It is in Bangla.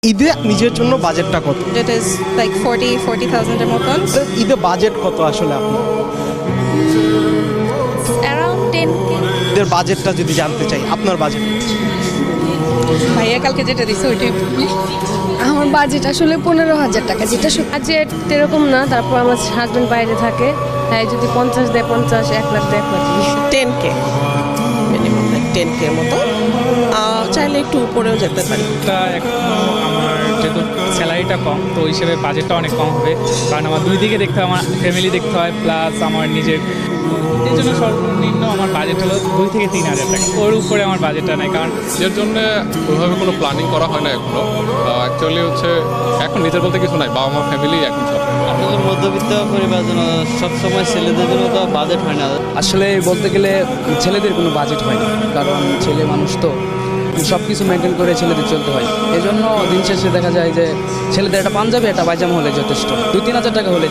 ঈদে নিজের জন্য বাজেটটা কত? It is like 40,000 এর মতন। ঈদে বাজেট কত আসলে আপনার? Around 10K। ঈদের বাজেটটা যদি জানতে চাই, আপনার বাজেট? ভাইয়া কালকে যেটা দিছে ওইটাই। আমার বাজেট আসলে 15,000 টাকা, যেটা বাজেট এরকম না, তারপর আমার হাজবেন্ড বাইরে থাকে, তাই যদি 50 দেয় 50, 1 লাখ দেয় 1 লাখ। 10K মিনিমাম 10K এর মতো, চাইলে একটু উপরেও যেতে পারি। আমার যেহেতু স্যালারিটা কম, তো ওই হিসেবে বাজেটটা অনেক কম হবে, কারণ আমার দুই দিকে দেখতে হয়, আমার ফ্যামিলি দেখতে হয় প্লাস আমার নিজের। এই জন্য সর্বনিম্ন আমার বাজেট হলো 2 থেকে 3,000 টাকা, ওর উপরে আমার বাজেটটা নেই। কারণ নিজের জন্য ওইভাবে কোনো প্ল্যানিং করা হয় না এখনো। অ্যাকচুয়ালি হচ্ছে এখন নিজের বলতে কিছু নাই, বাবা মা ফ্যামিলি এখন সব। আমাদের মধ্যবিত্ত পরিবারের জন্য সবসময় ছেলেদের জন্য তো বাজেট হয় না। আসলে বলতে গেলে ছেলেদের কোনো বাজেট হয় না, কারণ ছেলে মানুষ তো সব কিছু মেনটেন করে ছেলেদের চলতে হয়। এই জন্য দিন শেষে দেখা যায় যে ছেলেদের একটা পাঞ্জাবি একটা পায়জামা হলে যথেষ্ট, 2-3 হাজার টাকা হলে